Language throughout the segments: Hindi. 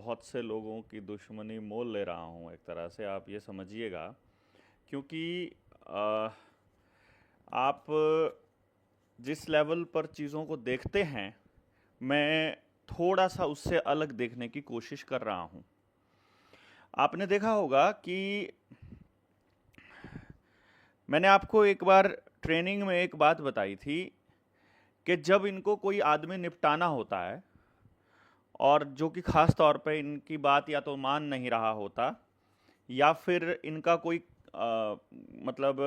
बहुत से लोगों की दुश्मनी मोल ले रहा हूँ, एक तरह से आप ये समझिएगा। क्योंकि अ, आप जिस लेवल पर चीज़ों को देखते हैं, मैं थोड़ा सा उससे अलग देखने की कोशिश कर रहा हूँ। आपने देखा होगा कि मैंने आपको एक बार ट्रेनिंग में एक बात बताई थी कि जब इनको कोई आदमी निपटाना होता है और जो कि खास तौर पे इनकी बात या तो मान नहीं रहा होता या फिर इनका कोई मतलब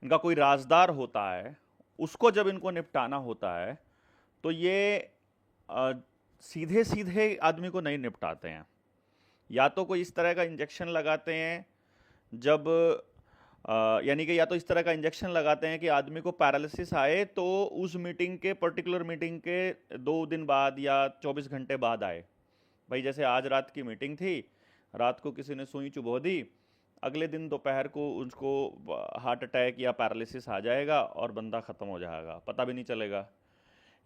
इनका कोई राजदार होता है, उसको जब इनको निपटाना होता है तो ये अ, सीधे सीधे आदमी को नहीं निपटाते हैं। या तो कोई इस तरह का इंजेक्शन लगाते हैं जब यानी कि या तो इस तरह का इंजेक्शन लगाते हैं कि आदमी को पैरालिसिस आए तो उस मीटिंग के पर्टिकुलर मीटिंग के 2 दिन बाद या 24 घंटे बाद आए। भाई जैसे आज रात की मीटिंग थी, रात को किसी ने सुई चुभो दी, अगले दिन दोपहर को उसको हार्ट अटैक या पैरालिसिस आ जाएगा और बंदा ख़त्म हो जाएगा, पता भी नहीं चलेगा।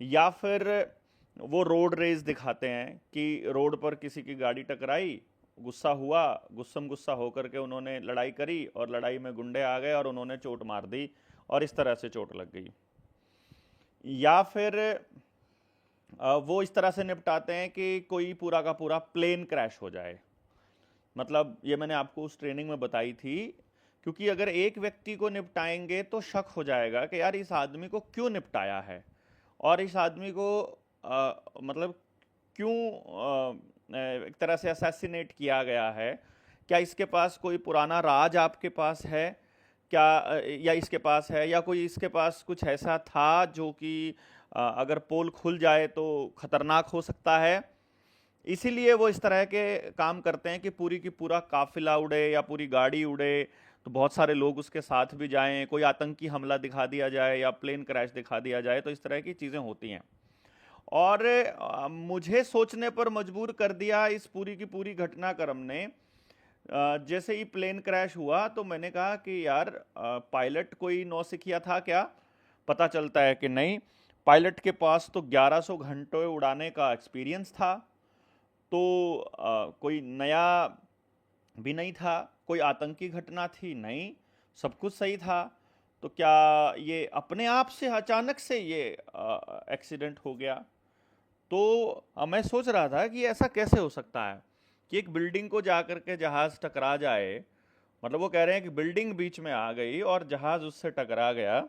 या फिर वो रोड रेस दिखाते हैं कि रोड पर किसी की गाड़ी टकराई, गुस्सा हुआ, गुस्सम गुस्सा होकर के उन्होंने लड़ाई करी और लड़ाई में गुंडे आ गए और उन्होंने चोट मार दी और इस तरह से चोट लग गई। या फिर वो इस तरह से निपटाते हैं कि कोई पूरा का पूरा प्लेन क्रैश हो जाए। मतलब ये मैंने आपको उस ट्रेनिंग में बताई थी, क्योंकि अगर एक व्यक्ति को निपटाएंगे तो शक हो जाएगा कि यार इस आदमी को क्यों निपटाया है और इस आदमी को मतलब क्यों एक तरह से असैसिनेट किया गया है। क्या इसके पास कोई पुराना राज आपके पास है क्या, या इसके पास है, या कोई इसके पास कुछ ऐसा था जो कि अगर पोल खुल जाए तो खतरनाक हो सकता है। इसीलिए वो इस तरह के काम करते हैं कि पूरी की पूरा काफिला उड़े या पूरी गाड़ी उड़े, तो बहुत सारे लोग उसके साथ भी जाएं, कोई आतंकी हमला दिखा दिया जाए या प्लेन क्रैश दिखा दिया जाए, तो इस तरह की चीज़ें होती हैं। और मुझे सोचने पर मजबूर कर दिया इस पूरी की पूरी घटनाक्रम ने। जैसे ही प्लेन क्रैश हुआ तो मैंने कहा कि यार पायलट कोई नौसिखिया था क्या? पता चलता है कि नहीं, पायलट के पास तो 1100 घंटे उड़ाने का एक्सपीरियंस था। तो कोई नया भी नहीं था, कोई आतंकी घटना थी नहीं, सब कुछ सही था। तो क्या ये अपने आप से अचानक से ये एक्सीडेंट हो गया? तो मैं सोच रहा था कि ऐसा कैसे हो सकता है कि एक बिल्डिंग को जाकर के जहाज टकरा जाए। मतलब वो कह रहे हैं कि बिल्डिंग बीच में आ गई और जहाज उससे टकरा गया।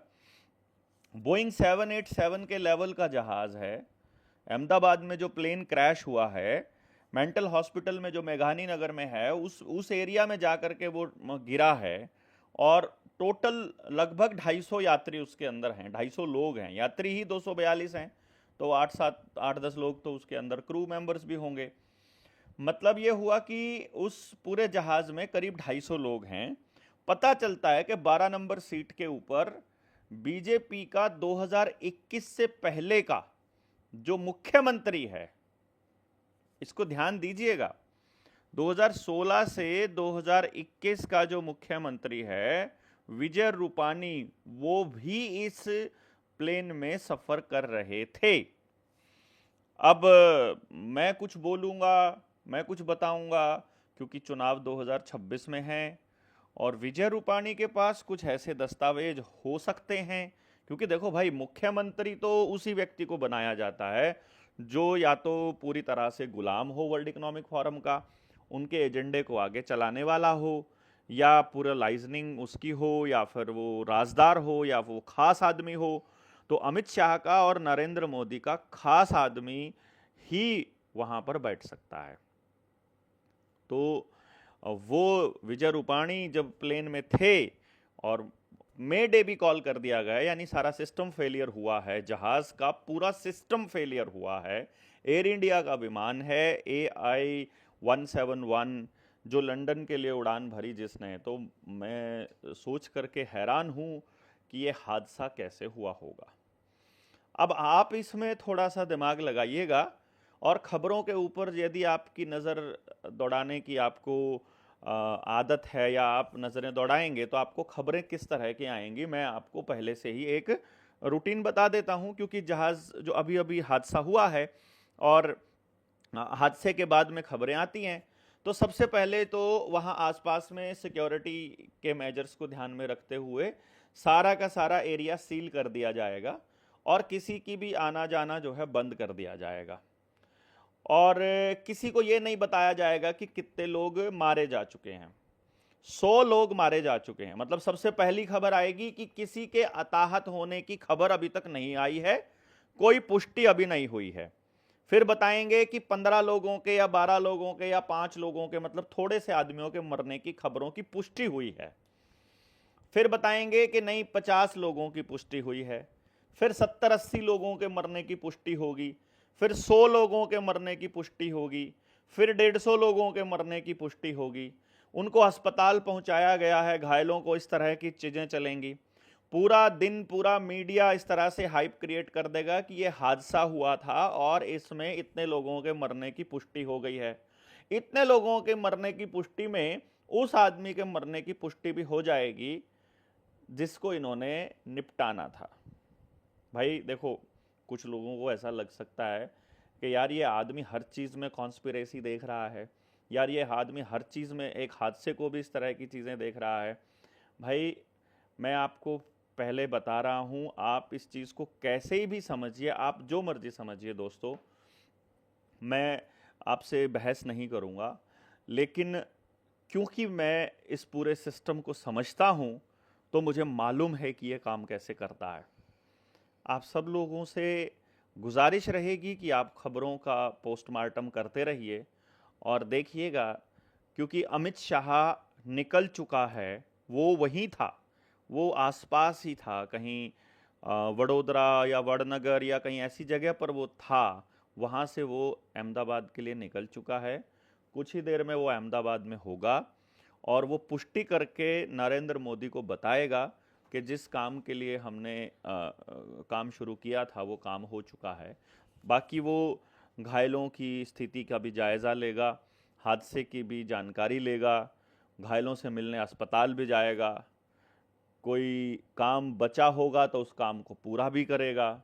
बोइंग 787 के लेवल का जहाज है। अहमदाबाद में जो प्लेन क्रैश हुआ है, मेंटल हॉस्पिटल में जो मेघानी नगर में है, उस एरिया में जाकर के वो गिरा है। और टोटल लगभग 250 यात्री उसके अंदर हैं, 250 लोग हैं, यात्री ही 242 हैं, तो 8-10 लोग तो उसके अंदर क्रू मेंबर्स भी होंगे। मतलब ये हुआ कि उस पूरे जहाज में करीब 250 लोग हैं। पता चलता है कि 12 नंबर सीट के ऊपर बीजेपी का 2021 से पहले का जो मुख्यमंत्री है, इसको ध्यान दीजिएगा, 2016 से 2021 का जो मुख्यमंत्री है विजय रूपानी, वो भी इस प्लेन में सफर कर रहे थे। अब मैं कुछ बोलूंगा, मैं कुछ बताऊंगा, क्योंकि चुनाव 2026 में है और विजय रूपानी के पास कुछ ऐसे दस्तावेज हो सकते हैं। क्योंकि देखो भाई, मुख्यमंत्री तो उसी व्यक्ति को बनाया जाता है जो या तो पूरी तरह से गुलाम हो वर्ल्ड इकोनॉमिक फोरम का, उनके एजेंडे को आगे चलाने वाला हो, या पूरा लाइजनिंग उसकी हो, या फिर वो राजदार हो, या वो खास आदमी हो। तो अमित शाह का और नरेंद्र मोदी का खास आदमी ही वहां पर बैठ सकता है। तो वो विजय रूपाणी जब प्लेन में थे और मे डे भी कॉल कर दिया गया, यानी सारा सिस्टम फेलियर हुआ है, जहाज का पूरा सिस्टम फेलियर हुआ है। एयर इंडिया का विमान है AI-171 जो लंदन के लिए उड़ान भरी जिसने, तो मैं सोच करके हैरान हूं कि ये हादसा कैसे हुआ होगा। अब आप इसमें थोड़ा सा दिमाग लगाइएगा और खबरों के ऊपर यदि आपकी नज़र दौड़ाने की आपको आदत है या आप नज़रें दौड़ाएंगे तो आपको खबरें किस तरह की आएंगी, मैं आपको पहले से ही एक रूटीन बता देता हूं। क्योंकि जहाज़ जो अभी अभी हादसा हुआ है और हादसे के बाद में खबरें आती हैं। तो सबसे पहले तो वहाँ आसपास में सिक्योरिटी के मेजर्स को ध्यान में रखते हुए सारा का सारा एरिया सील कर दिया जाएगा और किसी की भी आना जाना जो है बंद कर दिया जाएगा। और किसी को ये नहीं बताया जाएगा कि कितने लोग मारे जा चुके हैं। 100 लोग मारे जा चुके हैं। मतलब सबसे पहली खबर आएगी कि किसी के हताहत होने की खबर अभी तक नहीं आई है, कोई पुष्टि अभी नहीं हुई है। फिर बताएंगे कि 15 लोगों के या 12 लोगों के या 5 लोगों के, मतलब थोड़े से आदमियों के मरने की खबरों की पुष्टि हुई है। फिर बताएंगे कि नहीं 50 लोगों की पुष्टि हुई है। फिर 70-80 लोगों के मरने की पुष्टि होगी। फिर 100 लोगों के मरने की पुष्टि होगी। फिर 150 लोगों के मरने की पुष्टि होगी। उनको अस्पताल पहुंचाया गया है, घायलों को, इस तरह की चीजें चलेंगी। पूरा दिन पूरा मीडिया इस तरह से हाइप क्रिएट कर देगा कि ये हादसा हुआ था और इसमें इतने लोगों के मरने की पुष्टि हो गई है। इतने लोगों के मरने की पुष्टि में उस आदमी के मरने की पुष्टि भी हो जाएगी जिसको इन्होंने निपटाना था। भाई देखो, कुछ लोगों को ऐसा लग सकता है कि यार ये आदमी हर चीज़ में कॉन्स्पिरेसी देख रहा है, यार ये आदमी हर चीज़ में एक हादसे को भी इस तरह की चीज़ें देख रहा है। भाई मैं आपको पहले बता रहा हूँ, आप इस चीज़ को कैसे ही भी समझिए, आप जो मर्जी समझिए दोस्तों, मैं आपसे बहस नहीं करूँगा, लेकिन क्योंकि मैं इस पूरे सिस्टम को समझता हूँ तो मुझे मालूम है कि ये काम कैसे करता है। आप सब लोगों से गुजारिश रहेगी कि आप खबरों का पोस्टमार्टम करते रहिए और देखिएगा, क्योंकि अमित शाह निकल चुका है, वो वहीं था, वो आसपास ही था, कहीं वडोदरा या वडनगर या कहीं ऐसी जगह पर वो था। वहाँ से वो अहमदाबाद के लिए निकल चुका है। कुछ ही देर में वो अहमदाबाद में होगा और वो पुष्टि करके नरेंद्र मोदी को बताएगा कि जिस काम के लिए हमने काम शुरू किया था वो काम हो चुका है। बाकी वो घायलों की स्थिति का भी जायज़ा लेगा, हादसे की भी जानकारी लेगा, घायलों से मिलने अस्पताल भी जाएगा, कोई काम बचा होगा तो उस काम को पूरा भी करेगा।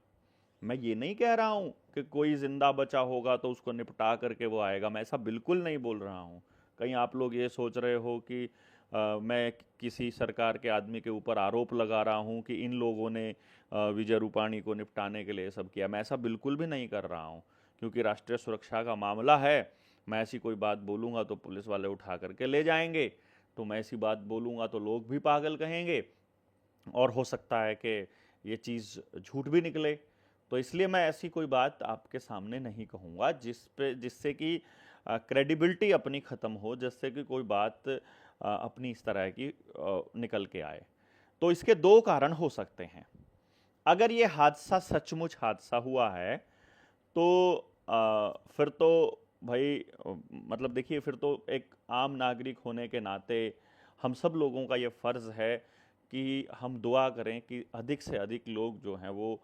मैं ये नहीं कह रहा हूँ कि कोई जिंदा बचा होगा तो उसको निपटा करके वो आएगा, मैं ऐसा बिल्कुल नहीं बोल रहा हूँ। कहीं आप लोग ये सोच रहे हो कि मैं किसी सरकार के आदमी के ऊपर आरोप लगा रहा हूँ कि इन लोगों ने विजय रूपाणी को निपटाने के लिए सब किया। मैं ऐसा बिल्कुल भी नहीं कर रहा हूँ, क्योंकि राष्ट्रीय सुरक्षा का मामला है। मैं ऐसी कोई बात बोलूँगा तो पुलिस वाले उठा करके ले जाएंगे, तो मैं ऐसी बात बोलूँगा तो लोग भी पागल कहेंगे और हो सकता है कि ये चीज़ झूठ भी निकले। तो इसलिए मैं ऐसी कोई बात आपके सामने नहीं कहूँगा जिससे कि क्रेडिबिलिटी अपनी ख़त्म हो, जिससे कि कोई बात अपनी इस तरह की निकल के आए। तो इसके दो कारण हो सकते हैं। अगर ये हादसा सचमुच हादसा हुआ है तो फिर तो भाई मतलब देखिए, फिर तो एक आम नागरिक होने के नाते हम सब लोगों का ये फ़र्ज़ है कि हम दुआ करें कि अधिक से अधिक लोग जो हैं वो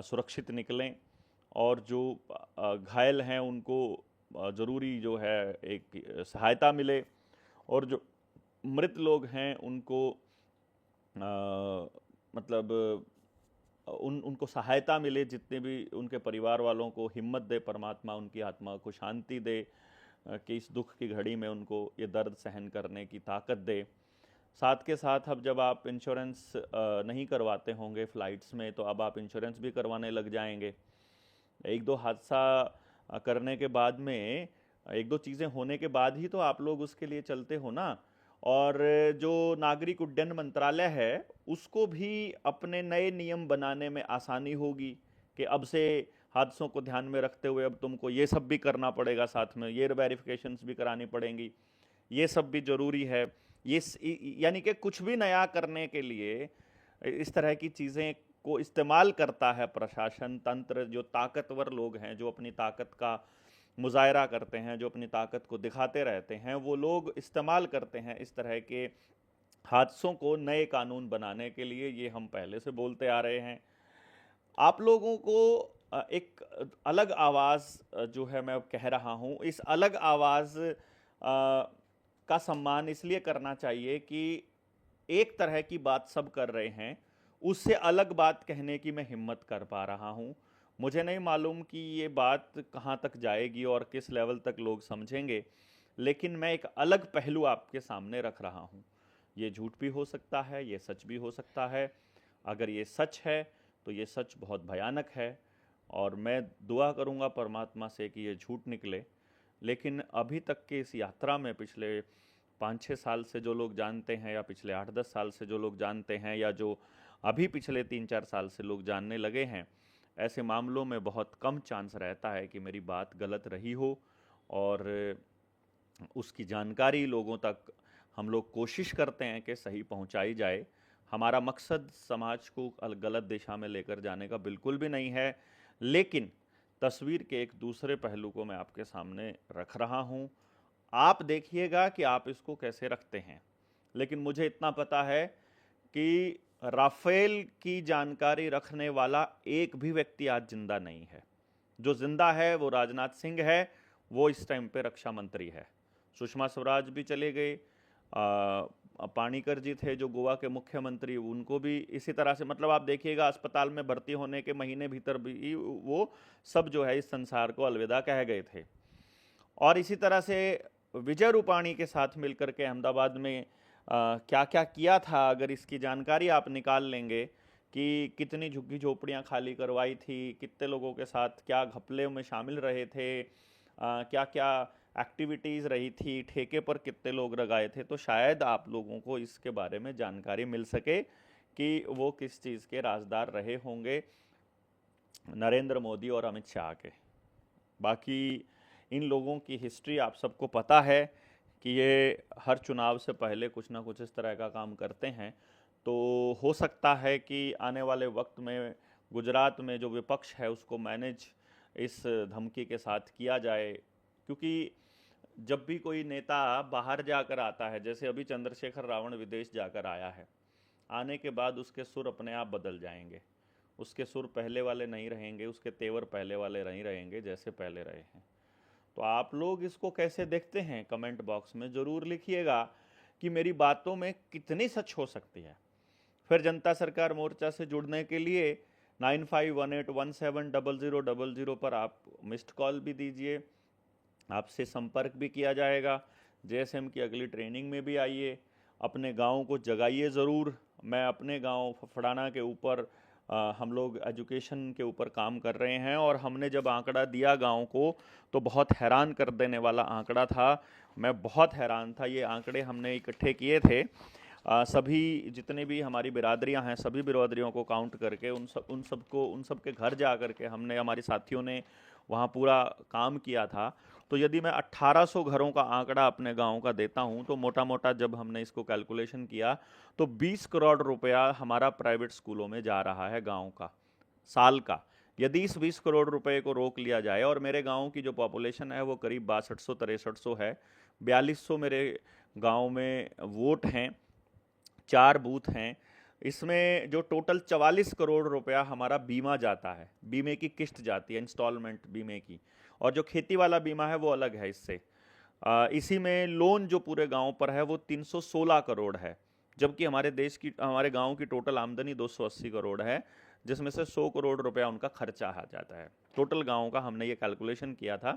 सुरक्षित निकलें और जो घायल हैं उनको ज़रूरी जो है एक सहायता मिले, और जो मृत लोग हैं उनको मतलब उनको सहायता मिले, जितने भी उनके परिवार वालों को हिम्मत दे परमात्मा, उनकी आत्मा को शांति दे, कि इस दुख की घड़ी में उनको ये दर्द सहन करने की ताकत दे। साथ के साथ अब जब आप इंश्योरेंस नहीं करवाते होंगे फ़्लाइट्स में, तो अब आप इंश्योरेंस भी करवाने लग जाएंगे। एक दो हादसा करने के बाद में, एक दो चीज़ें होने के बाद ही तो आप लोग उसके लिए चलते हो ना। और जो नागरिक उड्डयन मंत्रालय है उसको भी अपने नए नियम बनाने में आसानी होगी कि अब से हादसों को ध्यान में रखते हुए अब तुमको ये सब भी करना पड़ेगा, साथ में ये वेरिफिकेशंस भी करानी पड़ेंगी, ये सब भी ज़रूरी है। ये यानी कि कुछ भी नया करने के लिए इस तरह की चीज़ें को इस्तेमाल करता है प्रशासन तंत्र। जो ताकतवर लोग हैं, जो अपनी ताकत का मुजाहरा करते हैं, जो अपनी ताकत को दिखाते रहते हैं, वो लोग इस्तेमाल करते हैं इस तरह के हादसों को नए कानून बनाने के लिए। ये हम पहले से बोलते आ रहे हैं। आप लोगों को एक अलग आवाज़ जो है मैं अब कह रहा हूँ, इस अलग आवाज़ का सम्मान इसलिए करना चाहिए कि एक तरह की बात सब कर रहे हैं, उससे अलग बात कहने की मैं हिम्मत कर पा रहा हूँ। मुझे नहीं मालूम कि ये बात कहाँ तक जाएगी और किस लेवल तक लोग समझेंगे, लेकिन मैं एक अलग पहलू आपके सामने रख रहा हूँ। ये झूठ भी हो सकता है, ये सच भी हो सकता है। अगर ये सच है तो ये सच बहुत भयानक है, और मैं दुआ करूँगा परमात्मा से कि ये झूठ निकले। लेकिन अभी तक के इस यात्रा में पिछले 5-6 साल से जो लोग जानते हैं, या पिछले 8-10 साल से जो लोग जानते हैं, या जो अभी पिछले 3-4 साल से लोग जानने लगे हैं, ऐसे मामलों में बहुत कम चांस रहता है कि मेरी बात गलत रही हो, और उसकी जानकारी लोगों तक हम लोग कोशिश करते हैं कि सही पहुंचाई जाए। हमारा मकसद समाज को गलत दिशा में लेकर जाने का बिल्कुल भी नहीं है, लेकिन तस्वीर के एक दूसरे पहलू को मैं आपके सामने रख रहा हूं। आप देखिएगा कि आप इसको कैसे रखते हैं। लेकिन मुझे इतना पता है कि राफेल की जानकारी रखने वाला एक भी व्यक्ति आज जिंदा नहीं है। जो जिंदा है वो राजनाथ सिंह है, वो इस टाइम पे रक्षा मंत्री है। सुषमा स्वराज भी चले गए, पानीकर जी थे जो गोवा के मुख्यमंत्री, उनको भी इसी तरह से, मतलब आप देखिएगा अस्पताल में भर्ती होने के महीने भीतर भी वो सब जो है इस संसार को अलविदा कह गए थे। और इसी तरह से विजय रूपाणी के साथ मिलकर के अहमदाबाद में क्या क्या किया था, अगर इसकी जानकारी आप निकाल लेंगे कि कितनी झुग्गी झोपड़ियाँ खाली करवाई थी, कितने लोगों के साथ क्या घपले में शामिल रहे थे, क्या क्या एक्टिविटीज़ रही थी, ठेके पर कितने लोग लगाए थे, तो शायद आप लोगों को इसके बारे में जानकारी मिल सके कि वो किस चीज़ के राजदार रहे होंगे नरेंद्र मोदी और अमित शाह के। बाकी इन लोगों की हिस्ट्री आप सबको पता है कि ये हर चुनाव से पहले कुछ ना कुछ इस तरह का काम करते हैं। तो हो सकता है कि आने वाले वक्त में गुजरात में जो विपक्ष है उसको मैनेज इस धमकी के साथ किया जाए, क्योंकि जब भी कोई नेता बाहर जाकर आता है, जैसे अभी चंद्रशेखर रावण विदेश जाकर आया है, आने के बाद उसके सुर अपने आप बदल जाएंगे। उसके सुर पहले वाले नहीं रहेंगे, उसके तेवर पहले वाले नहीं रहेंगे जैसे पहले रहे हैं। तो आप लोग इसको कैसे देखते हैं, कमेंट बॉक्स में ज़रूर लिखिएगा कि मेरी बातों में कितनी सच हो सकती है। फिर जनता सरकार मोर्चा से जुड़ने के लिए 9518170000 पर आप मिस्ड कॉल भी दीजिए, आपसे संपर्क भी किया जाएगा। जेएसएम की अगली ट्रेनिंग में भी आइए, अपने गाँव को जगाइए ज़रूर। मैं अपने गाँव फफड़ाना के ऊपर हम लोग एजुकेशन के ऊपर काम कर रहे हैं, और हमने जब आंकड़ा दिया गांव को तो बहुत हैरान कर देने वाला आंकड़ा था। मैं बहुत हैरान था। ये आंकड़े हमने इकट्ठे किए थे, सभी जितने भी हमारी बिरादरियां हैं, सभी बिरादरियों को काउंट करके उन सब के घर जा कर के हमने, हमारे साथियों ने वहाँ पूरा काम किया था। तो यदि मैं 1800 घरों का आंकड़ा अपने गांव का देता हूं, तो मोटा मोटा जब हमने इसको कैलकुलेशन किया तो 20 करोड़ रुपया हमारा प्राइवेट स्कूलों में जा रहा है गांव का, साल का। यदि इस 20 करोड़ रुपए को रोक लिया जाए, और मेरे गांव की जो पॉपुलेशन है वो करीब 6200-6300 है, 4200 मेरे गांव में वोट हैं, 4 बूथ हैं, इसमें जो टोटल 44 करोड़ रुपया हमारा बीमा जाता है, बीमे की किस्त जाती है, इंस्टॉलमेंट बीमे की, और जो खेती वाला बीमा है वो अलग है इससे। इसी में लोन जो पूरे गांव पर है वो 316 करोड़ है, जबकि हमारे गांव की टोटल आमदनी 280 करोड़ है, जिसमें से 100 करोड़ रुपया उनका खर्चा आ जाता है। टोटल गांव का हमने ये कैलकुलेशन किया था,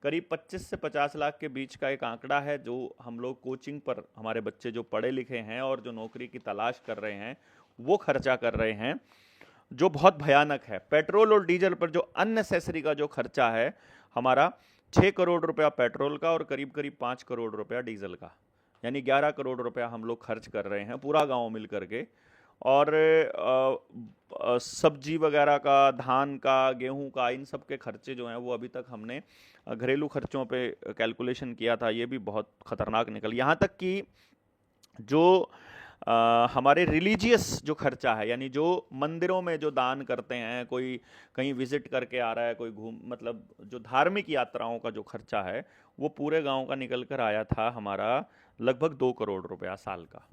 करीब 25 से 50 लाख के बीच का एक आंकड़ा है, जो हम लोग कोचिंग पर, हमारे बच्चे जो पढ़े लिखे हैं और जो नौकरी की तलाश कर रहे हैं वो खर्चा कर रहे हैं, जो बहुत भयानक है। पेट्रोल और डीजल पर जो अननेसेसरी का जो खर्चा है हमारा, 6 करोड़ रुपया पेट्रोल का और करीब करीब 5 करोड़ रुपया डीजल का, यानी 11 करोड़ रुपया हम लोग खर्च कर रहे हैं पूरा गांव मिल करके। और सब्जी वगैरह का, धान का, गेहूं का, इन सब के खर्चे जो हैं वो अभी तक हमने घरेलू खर्चों पे कैलकुलेशन किया था, ये भी बहुत ख़तरनाक निकल। यहाँ तक कि जो हमारे रिलीजियस जो खर्चा है, यानी जो मंदिरों में जो दान करते हैं, कोई कहीं विजिट करके आ रहा है, कोई मतलब जो धार्मिक यात्राओं का जो खर्चा है, वो पूरे गांव का निकल कर आया था हमारा लगभग 2 करोड़ रुपया साल का।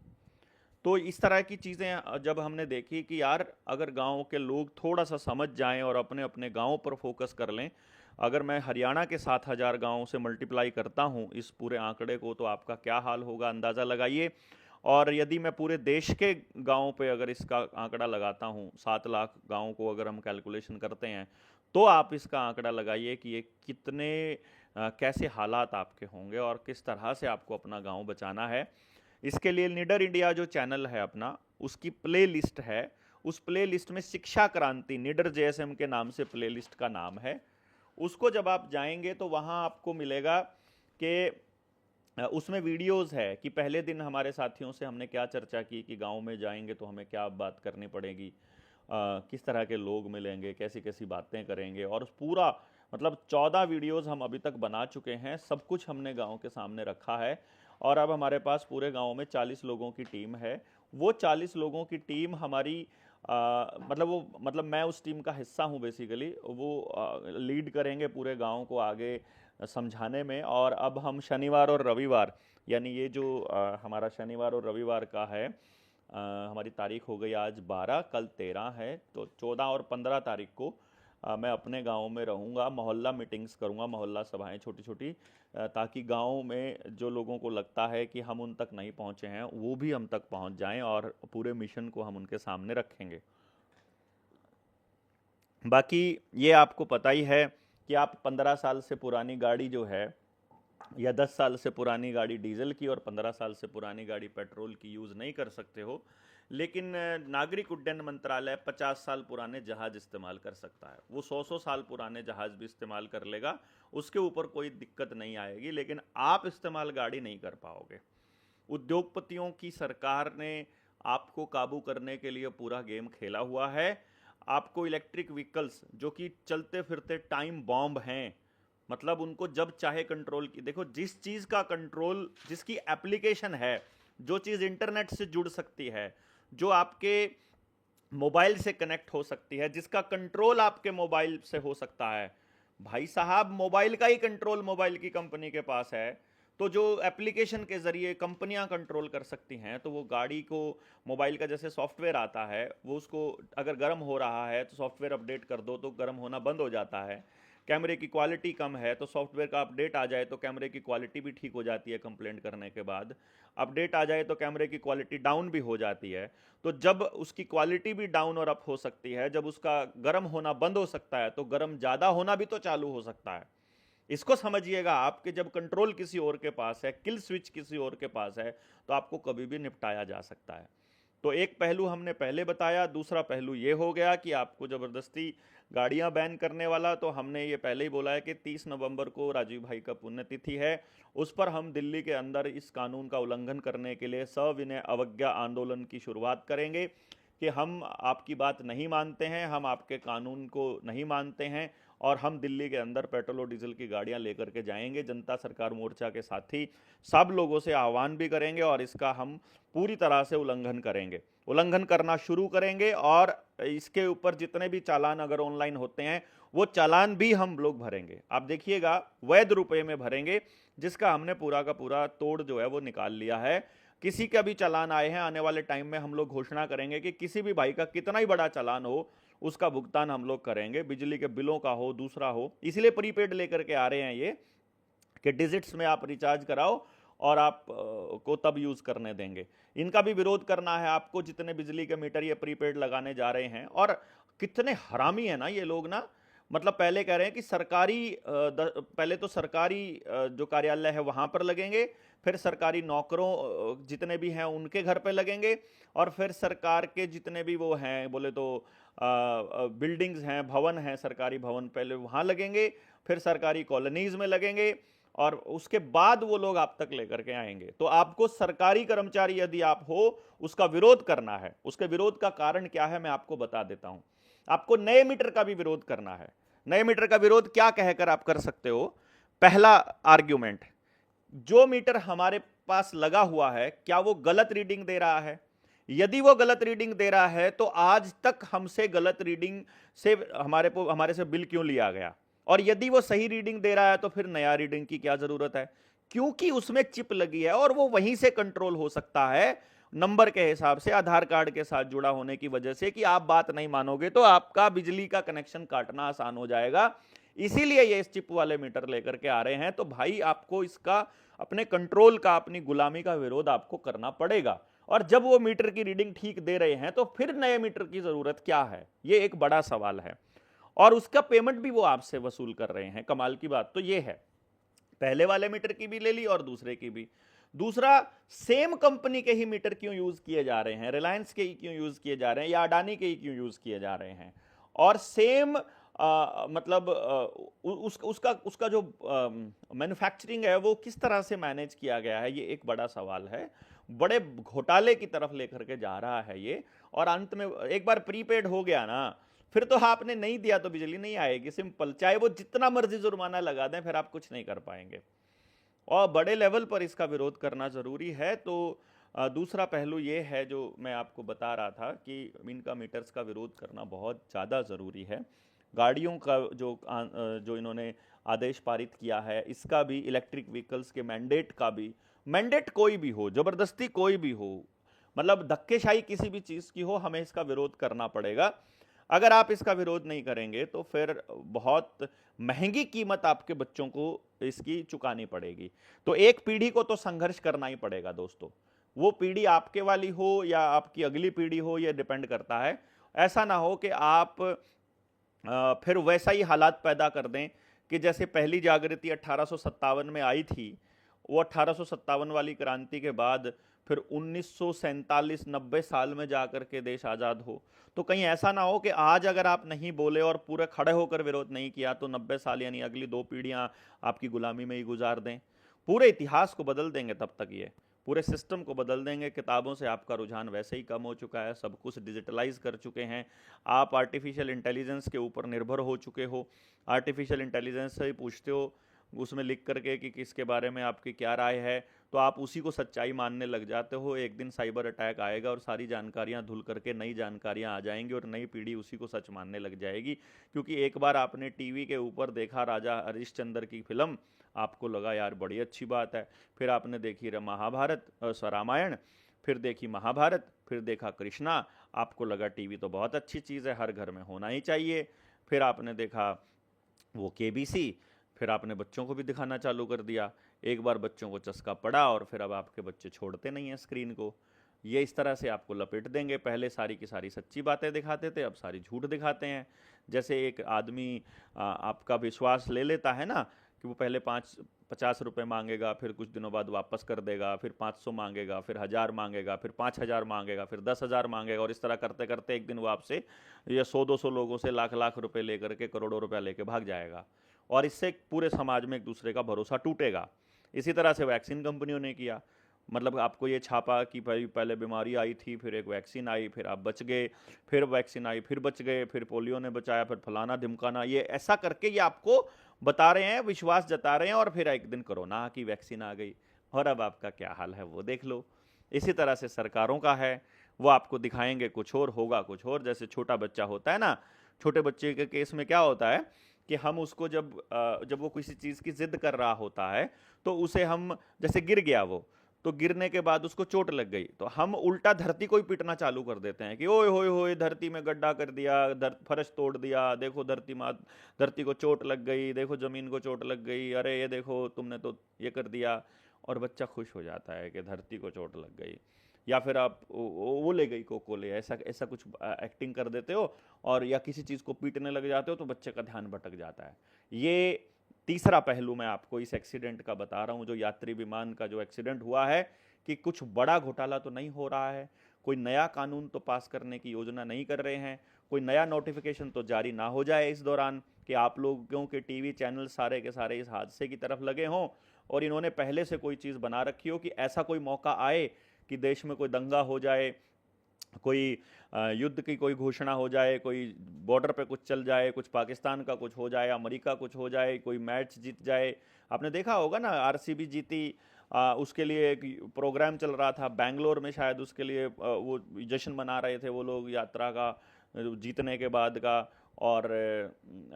तो इस तरह की चीज़ें जब हमने देखी कि यार अगर गांव के लोग थोड़ा सा समझ जाएं और अपने अपने गांव पर फोकस कर लें, अगर मैं हरियाणा के 7000 गाँव से मल्टीप्लाई करता हूं इस पूरे आंकड़े को, तो आपका क्या हाल होगा अंदाज़ा लगाइए। और यदि मैं पूरे देश के गाँव पे अगर इसका आंकड़ा लगाता हूँ, 7 लाख गाँव को अगर हम कैलकुलेशन करते हैं, तो आप इसका आंकड़ा लगाइए कि ये कितने कैसे हालात आपके होंगे और किस तरह से आपको अपना गांव बचाना है। इसके लिए लीडर इंडिया जो चैनल है अपना, उसकी प्ले लिस्ट है, उस प्ले लिस्ट में शिक्षा क्रांति निडर जेएसएम के नाम से प्ले लिस्ट का नाम है। उसको जब आप जाएंगे तो वहाँ आपको मिलेगा कि उसमें वीडियोस है कि पहले दिन हमारे साथियों से हमने क्या चर्चा की कि गांव में जाएंगे तो हमें क्या बात करनी पड़ेगी, किस तरह के लोग मिलेंगे, कैसी कैसी बातें करेंगे, और पूरा मतलब 14 वीडियोस हम अभी तक बना चुके हैं। सब कुछ हमने गांव के सामने रखा है और अब हमारे पास पूरे गांव में 40 लोगों की टीम है। वो 40 लोगों की टीम हमारी मतलब मैं उस टीम का हिस्सा हूँ बेसिकली। वो लीड करेंगे पूरे गांव को आगे समझाने में। और अब हम शनिवार और रविवार, यानी ये जो हमारा शनिवार और रविवार का है, हमारी तारीख हो गई आज 12, कल 13 है, तो 14 और 15 तारीख को मैं अपने गांव में रहूंगा, मोहल्ला मीटिंग्स करूंगा, मोहल्ला सभाएं छोटी छोटी, ताकि गांव में जो लोगों को लगता है कि हम उन तक नहीं पहुंचे हैं वो भी हम तक पहुंच जाएं और पूरे मिशन को हम उनके सामने रखेंगे। बाकी ये आपको पता ही है कि आप 15 साल से पुरानी गाड़ी जो है, या 10 साल से पुरानी गाड़ी डीजल की और 15 साल से पुरानी गाड़ी पेट्रोल की यूज़ नहीं कर सकते हो, लेकिन नागरिक उड्डयन मंत्रालय 50 साल पुराने जहाज़ इस्तेमाल कर सकता है। वो 100 साल पुराने जहाज़ भी इस्तेमाल कर लेगा, उसके ऊपर कोई दिक्कत नहीं आएगी, लेकिन आप इस्तेमाल गाड़ी नहीं कर पाओगे। उद्योगपतियों की सरकार ने आपको काबू करने के लिए पूरा गेम खेला हुआ है। आपको इलेक्ट्रिक व्हीकल्स जो कि चलते फिरते टाइम बॉम्ब हैं, मतलब उनको जब चाहे कंट्रोल की, देखो जिस चीज़ का कंट्रोल, जिसकी एप्लीकेशन है, जो चीज़ इंटरनेट से जुड़ सकती है, जो आपके मोबाइल से कनेक्ट हो सकती है, जिसका कंट्रोल आपके मोबाइल से हो सकता है, भाई साहब मोबाइल का ही कंट्रोल मोबाइल की कंपनी के पास है, तो जो एप्लीकेशन के जरिए कंपनियां कंट्रोल कर सकती हैं, तो वो गाड़ी को, मोबाइल का जैसे सॉफ्टवेयर आता है, वो उसको अगर गर्म हो रहा है तो सॉफ्टवेयर अपडेट कर दो तो गर्म होना बंद हो जाता है। कैमरे की क्वालिटी कम है तो सॉफ्टवेयर का अपडेट आ जाए तो कैमरे की क्वालिटी भी ठीक हो जाती है कंप्लेंट करने के बाद। अपडेट आ जाए तो कैमरे की क्वालिटी डाउन भी हो जाती है। तो जब उसकी क्वालिटी भी डाउन और अप हो सकती है, जब उसका गर्म होना बंद हो सकता है, तो गर्म ज़्यादा होना भी तो चालू हो सकता है। इसको समझिएगा आप कि जब कंट्रोल किसी और के पास है, किल स्विच किसी और के पास है, तो आपको कभी भी निपटाया जा सकता है। तो एक पहलू हमने पहले बताया। दूसरा पहलू ये हो गया कि आपको ज़बरदस्ती गाड़ियां बैन करने वाला, तो हमने ये पहले ही बोला है कि 30 नवंबर को राजीव भाई का पुण्यतिथि है, उस पर हम दिल्ली के अंदर इस कानून का उल्लंघन करने के लिए सविनय अवज्ञा आंदोलन की शुरुआत करेंगे कि हम आपकी बात नहीं मानते हैं, हम आपके कानून को नहीं मानते हैं और हम दिल्ली के अंदर पेट्रोल और डीजल की गाड़ियां लेकर के जाएंगे। जनता सरकार मोर्चा के साथी सब लोगों से आह्वान भी करेंगे और इसका हम पूरी तरह से उल्लंघन करेंगे, उल्लंघन करना शुरू करेंगे। और इसके ऊपर जितने भी चालान अगर ऑनलाइन होते हैं वो चालान भी हम लोग भरेंगे। आप देखिएगा, वैध रुपए में भरेंगे, जिसका हमने पूरा का पूरा तोड़ जो है वो निकाल लिया है। किसी का भी चालान आए हैं, आने वाले टाइम में हम लोग घोषणा करेंगे कि किसी भी भाई का कितना ही बड़ा चालान हो उसका भुगतान हम लोग करेंगे, बिजली के बिलों का हो, दूसरा हो। इसलिए प्रीपेड लेकर के आ रहे हैं ये कि डिजिट्स में आप रिचार्ज कराओ और आप को तब यूज करने देंगे। इनका भी विरोध करना है आपको, जितने बिजली के मीटर ये प्रीपेड लगाने जा रहे हैं। और कितने हरामी है ना ये लोग ना, मतलब पहले कह रहे हैं कि सरकारी पहले तो सरकारी जो कार्यालय है वहां पर लगेंगे, फिर सरकारी नौकरों जितने भी हैं उनके घर पे लगेंगे, और फिर सरकार के जितने भी वो हैं, बोले तो बिल्डिंग्स हैं, भवन हैं, सरकारी भवन पहले वहां लगेंगे, फिर सरकारी कॉलोनीज में लगेंगे, और उसके बाद वो लोग आप तक लेकर के आएंगे। तो आपको सरकारी कर्मचारी यदि आप हो, उसका विरोध करना है। उसके विरोध का कारण क्या है मैं आपको बता देता हूं। आपको नए मीटर का भी विरोध करना है। नए मीटर का विरोध क्या कहकर आप कर सकते हो? पहला आर्ग्यूमेंट, जो मीटर हमारे पास लगा हुआ है क्या वो गलत रीडिंग दे रहा है? यदि वो गलत रीडिंग दे रहा है तो आज तक हमसे गलत रीडिंग से हमारे से बिल क्यों लिया गया? और यदि वो सही रीडिंग दे रहा है तो फिर नया रीडिंग की क्या जरूरत है? क्योंकि उसमें चिप लगी है और वो वहीं से कंट्रोल हो सकता है नंबर के हिसाब से, आधार कार्ड के साथ जुड़ा होने की वजह से। कि आप बात नहीं मानोगे तो आपका बिजली का कनेक्शन काटना आसान हो जाएगा। इसीलिए ये इस चिप वाले मीटर लेकर के आ रहे हैं। तो भाई आपको इसका, अपने कंट्रोल का, अपनी गुलामी का विरोध आपको करना पड़ेगा। और जब वो मीटर की रीडिंग ठीक दे रहे हैं तो फिर नए मीटर की जरूरत क्या है? ये एक बड़ा सवाल है। और उसका पेमेंट भी वो आपसे वसूल कर रहे हैं। कमाल की बात तो ये है, पहले वाले मीटर की भी ले ली और दूसरे की भी। दूसरा, सेम कंपनी के ही मीटर क्यों यूज किए जा रहे हैं, रिलायंस के ही क्यों यूज किए जा रहे हैं या अडानी के ही क्यों यूज किए जा रहे हैं, और सेम मतलब उसका उसका जो मैन्युफैक्चरिंग है वो किस तरह से मैनेज किया गया है, ये एक बड़ा सवाल है। बड़े घोटाले की तरफ लेकर के जा रहा है ये। और अंत में एक बार प्रीपेड हो गया ना, फिर तो आपने नहीं दिया तो बिजली नहीं आएगी, सिंपल। चाहे वो जितना मर्जी जुर्माना लगा दें, फिर आप कुछ नहीं कर पाएंगे। और बड़े लेवल पर इसका विरोध करना जरूरी है। तो दूसरा पहलू ये है जो मैं आपको बता रहा था कि इनका मीटर्स का विरोध करना बहुत ज़्यादा ज़रूरी है। गाड़ियों का जो इन्होंने आदेश पारित किया है, इसका भी, इलेक्ट्रिक व्हीकल्स के मैंडेट का भी, मैंडेट कोई भी हो, जबरदस्ती कोई भी हो, मतलब धक्केशाही किसी भी चीज़ की हो, हमें इसका विरोध करना पड़ेगा। अगर आप इसका विरोध नहीं करेंगे तो फिर बहुत महंगी कीमत आपके बच्चों को इसकी चुकानी पड़ेगी। तो एक पीढ़ी को तो संघर्ष करना ही पड़ेगा दोस्तों। वो पीढ़ी आपके वाली हो या आपकी अगली पीढ़ी हो, ये डिपेंड करता है। ऐसा ना हो कि आप फिर वैसा ही हालात पैदा कर दें कि जैसे पहली जागृति 1857 में आई थी, वो 1857 वाली क्रांति के बाद फिर 1947-90 साल में जाकर के देश आज़ाद हो। तो कहीं ऐसा ना हो कि आज अगर आप नहीं बोले और पूरे खड़े होकर विरोध नहीं किया तो 90 साल यानी अगली 2 पीढ़ियां आपकी गुलामी में ही गुजार दें। पूरे इतिहास को बदल देंगे तब तक, ये पूरे सिस्टम को बदल देंगे। किताबों से आपका रुझान वैसे ही कम हो चुका है, सब कुछ डिजिटलाइज कर चुके हैं, आप आर्टिफिशियल इंटेलिजेंस के ऊपर निर्भर हो चुके हो। आर्टिफिशियल इंटेलिजेंस से ही पूछते हो उसमें लिख करके कि किसके बारे में आपकी क्या राय है, तो आप उसी को सच्चाई मानने लग जाते हो। एक दिन साइबर अटैक आएगा और सारी जानकारियां धुल करके नई जानकारियां आ जाएंगी और नई पीढ़ी उसी को सच मानने लग जाएगी। क्योंकि एक बार आपने टीवी के ऊपर देखा राजा हरिश्चंद्र की फिल्म, आपको लगा यार बड़ी अच्छी बात है। फिर आपने देखी रामायण, फिर देखी महाभारत, फिर देखा कृष्णा, आपको लगा टीवी तो बहुत अच्छी चीज़ है, हर घर में होना ही चाहिए। फिर आपने देखा वो केबीसी, फिर आपने बच्चों को भी दिखाना चालू कर दिया। एक बार बच्चों को चस्का पड़ा और फिर अब आपके बच्चे छोड़ते नहीं हैं स्क्रीन को। ये इस तरह से आपको लपेट देंगे। पहले सारी की सारी सच्ची बातें दिखाते थे, अब सारी झूठ दिखाते हैं। जैसे एक आदमी आपका विश्वास ले लेता है ना कि वो पहले 50 रुपये मांगेगा, फिर कुछ दिनों बाद वापस कर देगा, फिर 500 मांगेगा, फिर 1000 मांगेगा, फिर 5000 मांगेगा, फिर 10,000 मांगेगा, और इस तरह करते करते एक दिन वो आपसे ये 100-200 लोगों से लाख लाख रुपए लेकर के, करोड़ों रुपया लेके भाग जाएगा। और इससे पूरे समाज में एक दूसरे का भरोसा टूटेगा। इसी तरह से वैक्सीन कंपनियों ने किया। मतलब आपको ये छापा कि भाई पहले बीमारी आई थी, फिर एक वैक्सीन आई, फिर आप बच गए, फिर वैक्सीन आई, फिर बच गए, फिर पोलियो ने बचाया, फिर फलाना ढिमकाना, ये ऐसा करके ये आपको बता रहे हैं, विश्वास जता रहे हैं, और फिर एक दिन कोरोना की वैक्सीन आ गई और अब आपका क्या हाल है वो देख लो। इसी तरह से सरकारों का है, वो आपको दिखाएंगे कुछ और, होगा कुछ और। जैसे छोटा बच्चा होता है ना, छोटे बच्चे के केस में क्या होता है कि हम उसको जब वो किसी चीज़ की जिद कर रहा होता है तो उसे हम, जैसे गिर गया वो, तो गिरने के बाद उसको चोट लग गई तो हम उल्टा धरती को ही पीटना चालू कर देते हैं कि ओए होए होए धरती में गड्ढा कर दिया, फर्श तोड़ दिया, देखो धरती को चोट लग गई, देखो जमीन को चोट लग गई, अरे ये देखो तुमने तो ये कर दिया। और बच्चा खुश हो जाता है कि धरती को चोट लग गई। या फिर आप वो ले गई कोकोले, ऐसा ऐसा कुछ एक्टिंग कर देते हो, और या किसी चीज़ को पीटने लग जाते हो तो बच्चे का ध्यान भटक जाता है। ये तीसरा पहलू मैं आपको इस एक्सीडेंट का बता रहा हूँ, जो यात्री विमान का जो एक्सीडेंट हुआ है, कि कुछ बड़ा घोटाला तो नहीं हो रहा है, कोई नया कानून तो पास करने की योजना नहीं कर रहे हैं, कोई नया नोटिफिकेशन तो जारी ना हो जाए इस दौरान कि आप लोगों के टीवी चैनल सारे के सारे इस हादसे की तरफ लगे हों, और इन्होंने पहले से कोई चीज़ बना रखी हो कि ऐसा कोई मौका आए कि देश में कोई दंगा हो जाए, कोई युद्ध की कोई घोषणा हो जाए, कोई बॉर्डर पे कुछ चल जाए, कुछ पाकिस्तान का कुछ हो जाए, अमेरिका कुछ हो जाए, कोई मैच जीत जाए। आपने देखा होगा ना, आरसीबी जीती, उसके लिए एक प्रोग्राम चल रहा था बेंगलोर में, शायद उसके लिए वो जश्न मना रहे थे वो लोग यात्रा का, जीतने के बाद का। और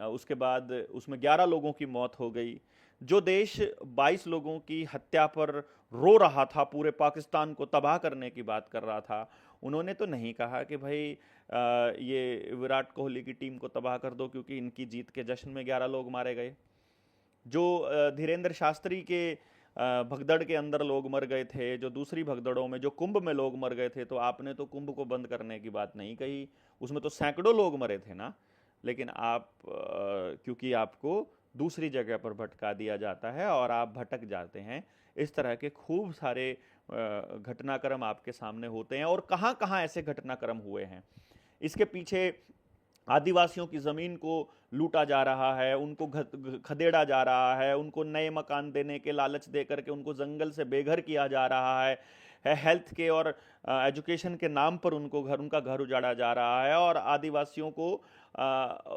उसके बाद उसमें 11 लोगों की मौत हो गई। जो देश 22 लोगों की हत्या पर रो रहा था, पूरे पाकिस्तान को तबाह करने की बात कर रहा था, उन्होंने तो नहीं कहा कि भाई ये विराट कोहली की टीम को तबाह कर दो क्योंकि इनकी जीत के जश्न में 11 लोग मारे गए। जो धीरेन्द्र शास्त्री के भगदड़ के अंदर लोग मर गए थे, जो दूसरी भगदड़ों में, जो कुंभ में लोग मर गए थे, तो आपने तो कुंभ को बंद करने की बात नहीं कही, उसमें तो सैकड़ों लोग मरे थे ना। लेकिन आप क्योंकि आपको दूसरी जगह पर भटका दिया जाता है और आप भटक जाते हैं। इस तरह के खूब सारे घटनाक्रम आपके सामने होते हैं, और कहाँ कहाँ ऐसे घटनाक्रम हुए हैं। इसके पीछे आदिवासियों की ज़मीन को लूटा जा रहा है, उनको खदेड़ा जा रहा है, उनको नए मकान देने के लालच दे करके उनको जंगल से बेघर किया जा रहा है, हेल्थ के और एजुकेशन के नाम पर उनका घर उजाड़ा जा रहा है, और आदिवासियों को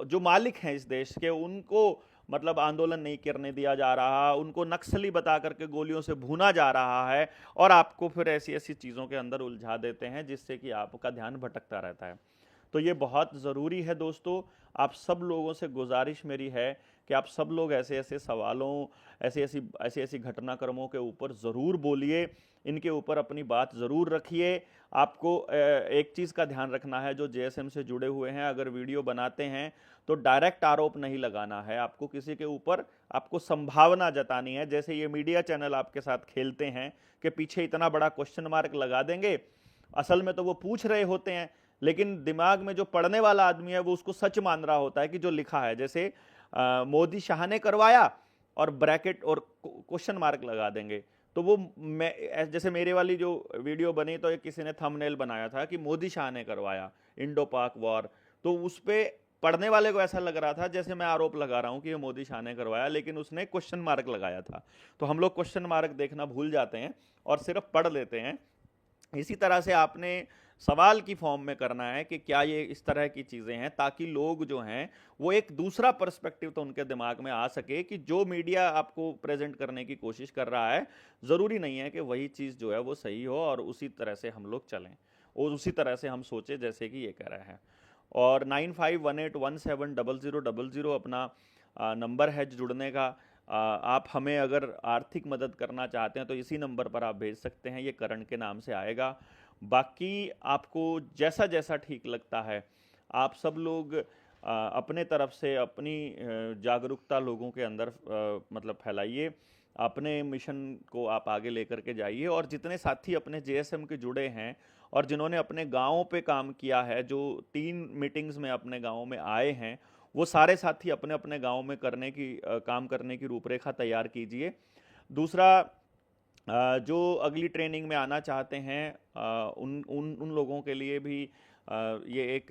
जो मालिक हैं इस देश के, उनको मतलब आंदोलन नहीं करने दिया जा रहा, उनको नक्सली बता करके गोलियों से भूना जा रहा है, और आपको फिर ऐसी ऐसी चीज़ों के अंदर उलझा देते हैं जिससे कि आपका ध्यान भटकता रहता है। तो ये बहुत ज़रूरी है दोस्तों। आप सब लोगों से गुजारिश मेरी है कि आप सब लोग ऐसे ऐसे सवालों, ऐसी ऐसी घटनाक्रमों के ऊपर ज़रूर बोलिए, इनके ऊपर अपनी बात ज़रूर रखिए। आपको एक चीज़ का ध्यान रखना है, जो जेएसएम से जुड़े हुए हैं, अगर वीडियो बनाते हैं तो डायरेक्ट आरोप नहीं लगाना है, आपको किसी के ऊपर आपको संभावना जतानी है। जैसे ये मीडिया चैनल आपके साथ खेलते हैं कि पीछे इतना बड़ा क्वेश्चन मार्क लगा देंगे, असल में तो वो पूछ रहे होते हैं, लेकिन दिमाग में जो पढ़ने वाला आदमी है वो उसको सच मान रहा होता है कि जो लिखा है, जैसे मोदी शाह ने करवाया और ब्रैकेट और क्वेश्चन मार्क लगा देंगे। तो वो जैसे मेरे वाली जो वीडियो बनी तो किसी ने थंबनेल बनाया था कि मोदी शाह ने करवाया इंडो पाक वॉर, तो उस पर पढ़ने वाले को ऐसा लग रहा था जैसे मैं आरोप लगा रहा हूं कि ये मोदी शाह ने करवाया, लेकिन उसने क्वेश्चन मार्क लगाया था। तो हम लोग क्वेश्चन मार्क देखना भूल जाते हैं और सिर्फ पढ़ लेते हैं। इसी तरह से आपने सवाल की फॉर्म में करना है कि क्या ये इस तरह की चीज़ें हैं, ताकि लोग जो हैं वो एक दूसरा पर्सपेक्टिव तो उनके दिमाग में आ सके कि जो मीडिया आपको प्रेजेंट करने की कोशिश कर रहा है, ज़रूरी नहीं है कि वही चीज़ जो है वो सही हो और उसी तरह से हम लोग चलें और उसी तरह से हम सोचें जैसे कि ये कह रहे हैं। और 9518170000 अपना नंबर है जुड़ने का। आप हमें अगर आर्थिक मदद करना चाहते हैं तो इसी नंबर पर आप भेज सकते हैं, ये करण के नाम से आएगा। बाकी आपको जैसा जैसा ठीक लगता है, आप सब लोग अपने तरफ से अपनी जागरूकता लोगों के अंदर मतलब फैलाइए, अपने मिशन को आप आगे लेकर के जाइए। और जितने साथी अपने जेएसएम के जुड़े हैं और जिन्होंने अपने गाँव पे काम किया है, जो 3 मीटिंग्स में अपने गाँव में आए हैं, वो सारे साथी अपने अपने गाँव में काम करने की रूपरेखा तैयार कीजिए। दूसरा, जो अगली ट्रेनिंग में आना चाहते हैं, उन उन उन लोगों के लिए भी ये एक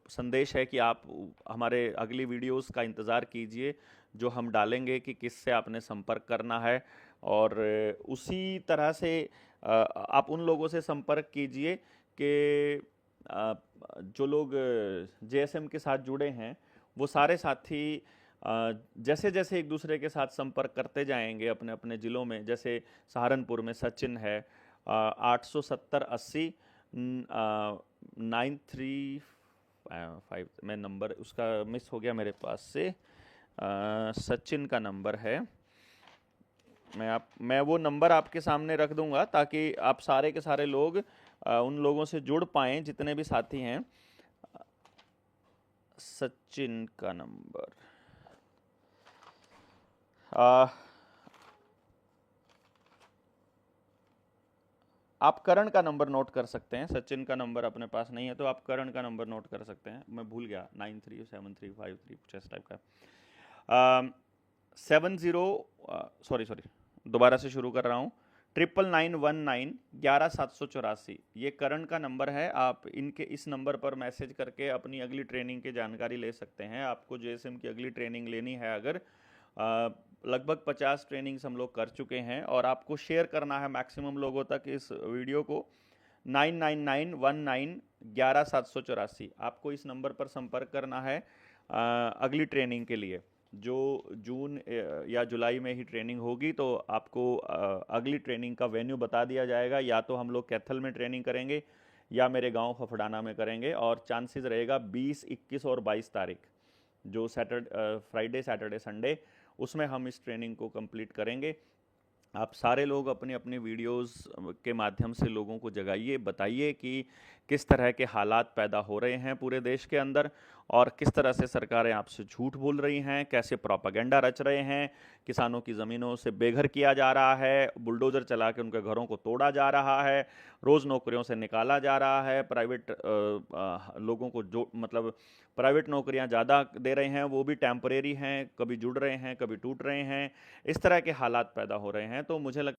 संदेश है कि आप हमारे अगली वीडियोस का इंतज़ार कीजिए, जो हम डालेंगे कि किससे आपने संपर्क करना है। और उसी तरह से आप उन लोगों से संपर्क कीजिए कि जो लोग जेएसएम के साथ जुड़े हैं, वो सारे साथी जैसे जैसे एक दूसरे के साथ संपर्क करते जाएंगे अपने अपने ज़िलों में, जैसे सहारनपुर में सचिन है, 87080 935, मैं नंबर उसका मिस हो गया मेरे पास से, सचिन का नंबर है। मैं वो नंबर आपके सामने रख दूंगा ताकि आप सारे के सारे लोग उन लोगों से जुड़ पाएँ जितने भी साथी हैं। सचिन का नंबर आप करण का नंबर नोट कर सकते हैं। सचिन का नंबर अपने पास नहीं है तो आप करण का नंबर नोट कर सकते हैं, मैं भूल गया, 937353 कुछ इस टाइप का। 70 दोबारा से शुरू कर रहा हूँ, 9991911784, ये करण का नंबर है। आप इस नंबर पर मैसेज करके अपनी अगली ट्रेनिंग की जानकारी ले सकते हैं। आपको जेएसएम की अगली ट्रेनिंग लेनी है अगर, लगभग 50 ट्रेनिंग्स हम लोग कर चुके हैं, और आपको शेयर करना है मैक्सिमम लोगों तक इस वीडियो को। 9991911784, आपको इस नंबर पर संपर्क करना है अगली ट्रेनिंग के लिए, जो जून या जुलाई में ही ट्रेनिंग होगी। तो आपको अगली ट्रेनिंग का वेन्यू बता दिया जाएगा, या तो हम लोग कैथल में ट्रेनिंग करेंगे या मेरे गांव फफड़ाना में करेंगे, और चांसेस रहेगा 20, 21 और 22 तारीख, जो फ्राइडे सैटरडे संडे, उसमें हम इस ट्रेनिंग को कंप्लीट करेंगे। आप सारे लोग अपनी अपनी वीडियोस के माध्यम से लोगों को जगाइए, बताइए कि किस तरह के हालात पैदा हो रहे हैं पूरे देश के अंदर, और किस तरह से सरकारें आपसे झूठ बोल रही हैं, कैसे प्रोपेगेंडा रच रहे हैं, किसानों की ज़मीनों से बेघर किया जा रहा है, बुलडोज़र चला के उनके घरों को तोड़ा जा रहा है, रोज़ नौकरियों से निकाला जा रहा है, प्राइवेट लोगों को जो मतलब प्राइवेट नौकरियां ज़्यादा दे रहे हैं, वो भी टेम्परेरी हैं, कभी जुड़ रहे हैं, कभी टूट रहे हैं, इस तरह के हालात पैदा हो रहे हैं। तो मुझे